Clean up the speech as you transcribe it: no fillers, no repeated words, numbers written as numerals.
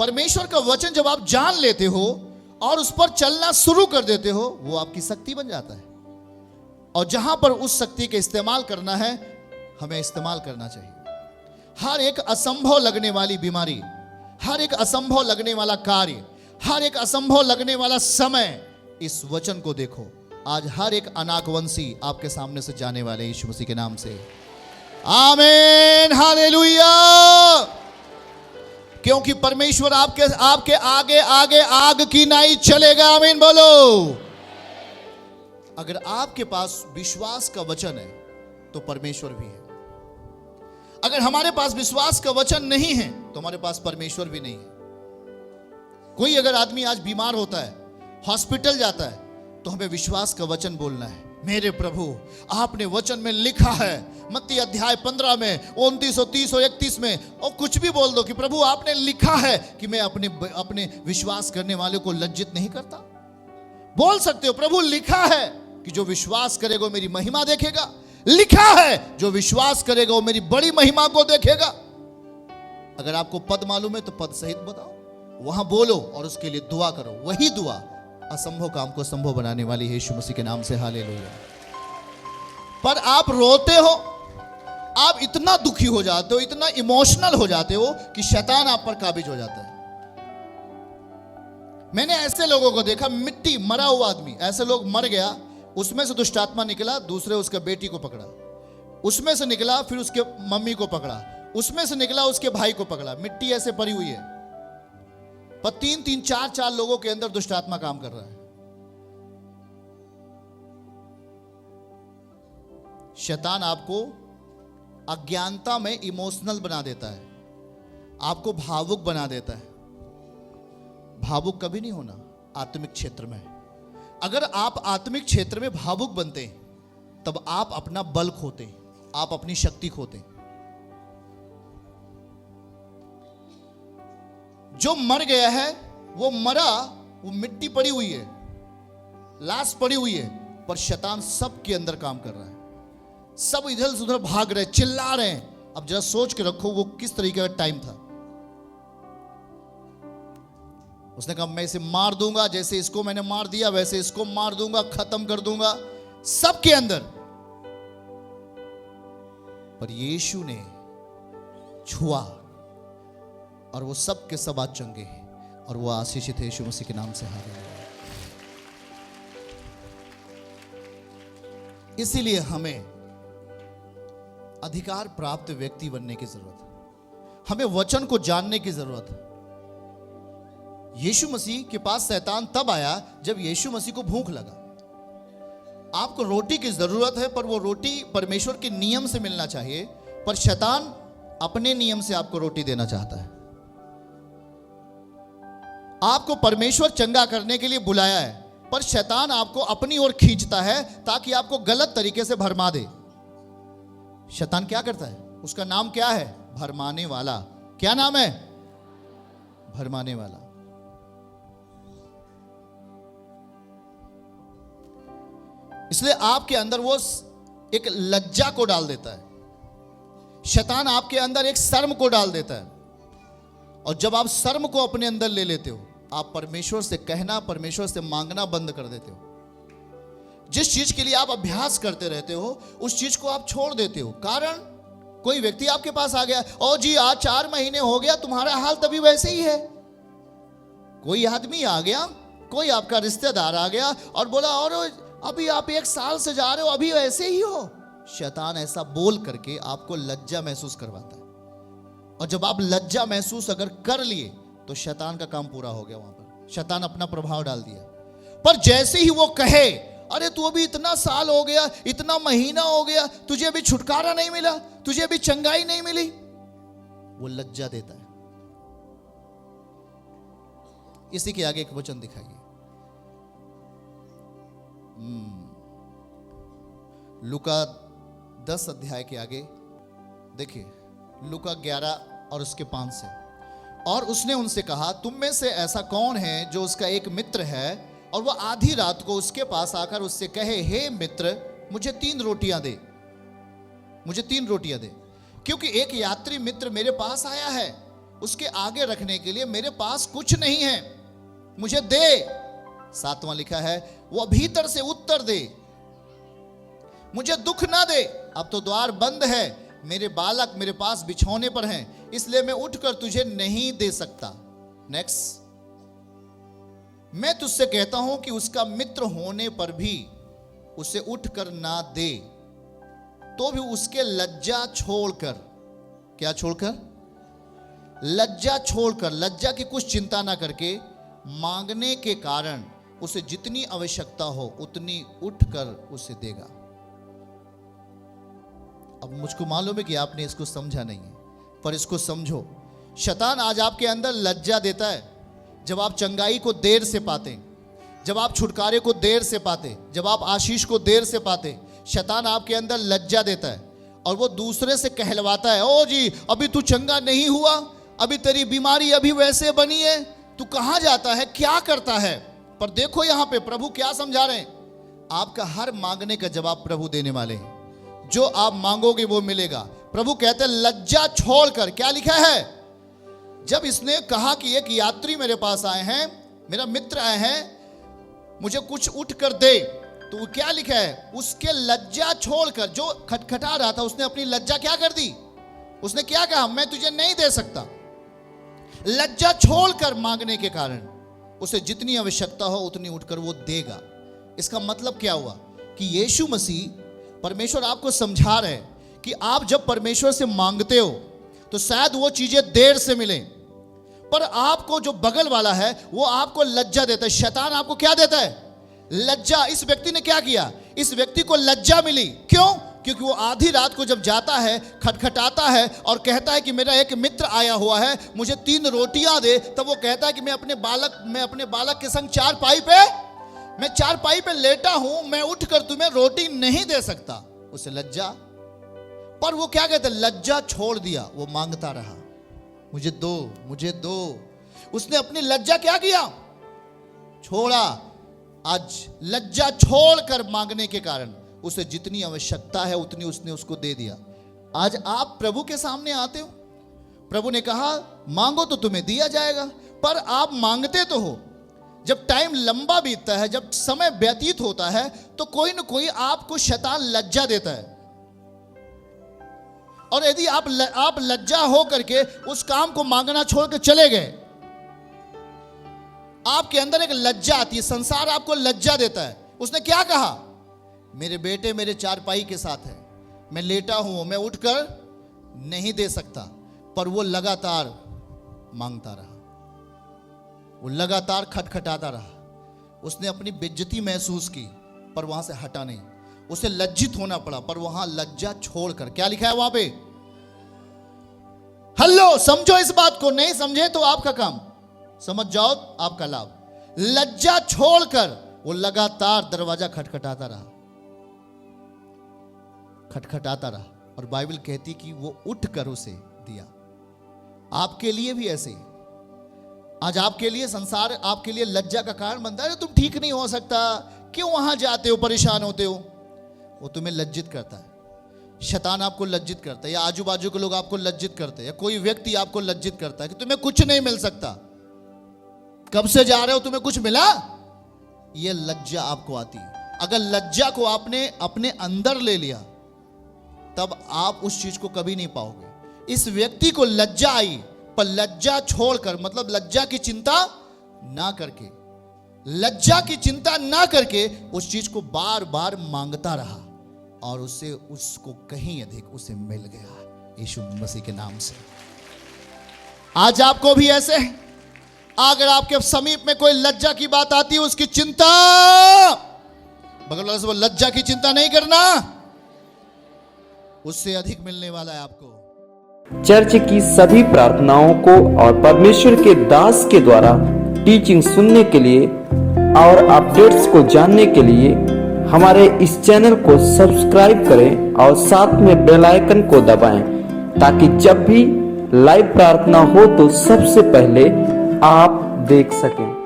परमेश्वर का वचन जब आप जान लेते हो और उस पर चलना शुरू कर देते हो, वो आपकी शक्ति बन जाता है। और जहां पर उस शक्ति का इस्तेमाल करना है, हमें इस्तेमाल करना चाहिए। हर एक असंभव लगने वाली बीमारी, हर एक असंभव लगने वाला कार्य, हर एक असंभव लगने वाला समय, इस वचन को देखो। आज हर एक अनाकवंशी आपके सामने से जाने वाले यीशु मसीह के नाम से। आमीन, हालेलुया। क्योंकि परमेश्वर आपके आगे आगे आग की नाई चलेगा। आमीन बोलो। अगर आपके पास विश्वास का वचन है तो परमेश्वर भी है। अगर हमारे पास विश्वास का वचन नहीं है तो हमारे पास परमेश्वर भी नहीं है। कोई अगर आदमी आज बीमार होता है, हॉस्पिटल जाता है, तो हमें विश्वास का वचन बोलना है। मेरे प्रभु, आपने वचन में लिखा है, मत्ती अध्याय 15 में 29 और 30 और 31 में, और कुछ भी बोल दो कि प्रभु आपने लिखा है कि मैं अपने विश्वास करने वाले को लज्जित नहीं करता। बोल सकते हो, प्रभु लिखा है कि जो विश्वास करेगा वो मेरी महिमा देखेगा। लिखा है जो विश्वास करेगा वो मेरी बड़ी महिमा को देखेगा। अगर आपको पद मालूम है तो पद सहित बताओ, वहां बोलो और उसके लिए दुआ करो। वही दुआ असंभव काम को संभव बनाने वाली है, यीशु मसीह के नाम से हालेलुया। पर आप रोते हो, आप इतना दुखी हो जाते हो, इतना इमोशनल हो जाते हो कि शैतान आप पर काबिज हो जाता है। मैंने ऐसे लोगों को देखा, मिट्टी मरा हुआ आदमी, ऐसे लोग मर गया, उसमें से दुष्ट आत्मा निकला, दूसरे उसके बेटी को पकड़ा, उसमें से निकला, फिर उसके मम्मी को पकड़ा, उसमें से निकला उसके भाई को पकड़ा। मिट्टी ऐसे पड़ी हुई है, पर 3-3, 4-4 लोगों के अंदर दुष्ट आत्मा काम कर रहा है। शैतान आपको अज्ञानता में इमोशनल बना देता है, आपको भावुक बना देता है। भावुक कभी नहीं होना आत्मिक क्षेत्र में। अगर आप आत्मिक क्षेत्र में भावुक बनते तब आप अपना बल खोते, आप अपनी शक्ति खोते। जो मर गया है वो मरा, वो मिट्टी पड़ी हुई है, लाश पड़ी हुई है, पर शैतान सबके अंदर काम कर रहा है। सब इधर से उधर भाग रहे, चिल्ला रहे हैं। अब जरा सोच के रखो वो किस तरीके का टाइम था। उसने कहा मैं इसे मार दूंगा, जैसे इसको मैंने मार दिया वैसे इसको मार दूंगा, खत्म कर दूंगा सबके अंदर। पर यीशु ने छुआ और वो सब के सब आज चंगे हैं और वो आशीषित है यीशु मसीह के नाम से। हालेलुया। इसीलिए हमें अधिकार प्राप्त व्यक्ति बनने की जरूरत है। हमें वचन को जानने की जरूरत है। यीशु मसीह के पास शैतान तब आया जब यीशु मसीह को भूख लगा। आपको रोटी की जरूरत है, पर वो रोटी परमेश्वर के नियम से मिलना चाहिए, पर शैतान अपने नियम से आपको रोटी देना चाहता है। आपको परमेश्वर चंगा करने के लिए बुलाया है, पर शैतान आपको अपनी ओर खींचता है ताकि आपको गलत तरीके से भरमा दे। शैतान क्या करता है? उसका नाम क्या है? भरमाने वाला। क्या नाम है? भरमाने वाला। इसलिए आपके अंदर वो एक लज्जा को डाल देता है। शैतान आपके अंदर एक शर्म को डाल देता है, और जब आप शर्म को अपने अंदर ले लेते हो, आप परमेश्वर से कहना, परमेश्वर से मांगना बंद कर देते हो। जिस चीज के लिए आप अभ्यास करते रहते हो उस चीज को आप छोड़ देते हो। कारण कोई व्यक्ति आपके पास आ गया, ओ जी आज 4 महीने हो गया, तुम्हारा हाल तभी वैसे ही है। कोई आदमी आ गया, कोई आपका रिश्तेदार आ गया और बोला और अभी आप 1 साल से जा रहे हो, अभी वैसे ही हो। शैतान ऐसा बोल करके आपको लज्जा महसूस करवाता है, और जब आप लज्जा महसूस अगर कर लिए तो शैतान का काम पूरा हो गया। वहां पर शैतान अपना प्रभाव डाल दिया। पर जैसे ही वो कहे, अरे तू अभी इतना साल हो गया, इतना महीना हो गया, तुझे अभी छुटकारा नहीं मिला, तुझे अभी चंगाई नहीं मिली, वो लज्जा देता है। इसी के आगे एक वचन दिखाइए, लूका 10 अध्याय के आगे देखिए, लूका 11 और उसके 5 से। और उसने उनसे कहा, तुम में से ऐसा कौन है जो उसका एक मित्र है और वह आधी रात को उसके पास आकर उससे कहे, हे मित्र मुझे 3 रोटियां दे, मुझे 3 रोटियां दे, क्योंकि एक यात्री मित्र मेरे पास आया है, उसके आगे रखने के लिए मेरे पास कुछ नहीं है, मुझे दे। 7वां लिखा है, वो भीतर से उत्तर दे, मुझे दुख ना दे। अब तो द्वार बंद है, मेरे बालक मेरे पास बिछौने पर हैं, इसलिए मैं उठकर तुझे नहीं दे सकता। नेक्स्ट, मैं तुझसे कहता हूं कि उसका मित्र होने पर भी उसे उठकर ना दे, तो भी उसके लज्जा छोड़कर, क्या छोड़कर? लज्जा छोड़कर, लज्जा की कुछ चिंता ना करके मांगने के कारण उसे जितनी आवश्यकता हो उतनी उठकर उसे देगा। अब मुझको मालूम है कि आपने इसको समझा नहीं है, पर इसको समझो। शैतान आज आपके अंदर लज्जा देता है जब आप चंगाई को देर से पाते, जब आप छुटकारे को देर से पाते, जब आप आशीष को देर से पाते। शैतान आपके अंदर लज्जा देता है और वो दूसरे से कहलवाता है, ओ जी अभी तू चंगा नहीं हुआ, अभी तेरी बीमारी अभी वैसे बनी है, तू कहाँ जाता है, क्या करता है। पर देखो यहाँ पे प्रभु क्या समझा रहे हैं, आपका हर मांगने का जवाब प्रभु देने वाले हैं। जो आप मांगोगे वो मिलेगा। प्रभु कहते हैं लज्जा छोड़कर, क्या लिखा है? जब इसने कहा कि एक यात्री मेरे पास आए हैं, मेरा मित्र आए हैं, मुझे कुछ उठ कर दे, तो वो क्या लिखा है? उसके लज्जा छोड़कर, जो खटखटा रहा था उसने अपनी लज्जा क्या कर दी? उसने क्या कहा? मैं तुझे नहीं दे सकता। लज्जा छोड़कर मांगने के कारण उसे जितनी आवश्यकता हो उतनी उठकर वो देगा। इसका मतलब क्या हुआ कि यीशु मसीह, परमेश्वर आपको समझा रहे हैं कि आप जब परमेश्वर से मांगते हो तो शायद वो चीजें देर से मिले, पर आपको जो बगल वाला है वो आपको लज्जा देता है। शैतान आपको क्या देता है? लज्जा। इस व्यक्ति ने क्या किया? इस व्यक्ति को लज्जा मिली। क्यों? क्योंकि वो आधी रात को जब जाता है, खटखटाता है और कहता है कि मेरा एक मित्र आया हुआ है, मुझे 3 रोटियां दे, तब वो कहता है कि मैं अपने बालक के संग चारपाई पे लेटा हूं, मैं उठकर तुम्हें रोटी नहीं दे सकता। उसे लज्जा, पर वो क्या कहते? लज्जा छोड़ दिया, वो मांगता रहा, मुझे दो, मुझे दो। उसने अपनी लज्जा क्या किया? छोड़ा। आज लज्जा छोड़कर मांगने के कारण उसे जितनी आवश्यकता है उतनी उसने उसको दे दिया। आज आप प्रभु के सामने आते हो, प्रभु ने कहा मांगो तो तुम्हें दिया जाएगा, पर आप मांगते तो हो। जब टाइम लंबा बीतता है, जब समय व्यतीत होता है, तो कोई ना कोई आपको शैतान लज्जा देता है। और यदि आप लज्जा हो करके उस काम को मांगना छोड़ के चले गए, आपके अंदर एक लज्जा आती है, संसार आपको लज्जा देता है। उसने क्या कहा? मेरे बेटे मेरे चारपाई के साथ है, मैं लेटा हूं, मैं उठकर नहीं दे सकता। पर वो लगातार मांगता रहा, वो लगातार खटखटाता रहा। उसने अपनी बेइज्जती महसूस की पर वहां से हटा नहीं, उसे लज्जित होना पड़ा, पर वहां लज्जा छोड़कर, क्या लिखा है वहां पे? हेलो, समझो इस बात को, नहीं समझे तो आपका काम, समझ जाओ आपका लाभ। लज्जा छोड़कर वो लगातार दरवाजा खटखटाता रहा, खटखटाता रहा, और बाइबल कहती कि वो उठकर उसे दिया। आपके लिए भी ऐसे ही, आज आपके लिए संसार आपके लिए लज्जा का कारण बनता है। तुम ठीक नहीं हो सकता, क्यों वहां जाते हो, परेशान होते हो। वो तुम्हें लज्जित करता है, शैतान आपको लज्जित करता है, या आजू बाजू के लोग आपको लज्जित करते हैं, या कोई व्यक्ति आपको लज्जित करता है कि तुम्हें कुछ नहीं मिल सकता। कब से जा रहे हो, तुम्हें कुछ मिला? ये लज्जा आपको आती है। अगर लज्जा को आपने अपने अंदर ले लिया तब आप उस चीज को कभी नहीं पाओगे। इस व्यक्ति को लज्जा आई, पर लज्जा छोड़कर, मतलब लज्जा की चिंता ना करके, लज्जा की चिंता ना करके उस चीज को बार बार मांगता रहा, और उसको कहीं अधिक उसे मिल गया यीशु मसीह के नाम से। आज आपको भी ऐसे, अगर आपके समीप में कोई लज्जा की बात आती है, उसकी चिंता, बगल वाले से बोल, लज्जा की चिंता नहीं करना, उससे अधिक मिलने वाला है आपको। चर्च की सभी प्रार्थनाओं को और परमेश्वर के दास के द्वारा टीचिंग सुनने के लिए और अपडेट्स को जानने के लिए हमारे इस चैनल को सब्सक्राइब करें और साथ में बेल आइकन को दबाएं, ताकि जब भी लाइव प्रार्थना हो तो सबसे पहले आप देख सकें।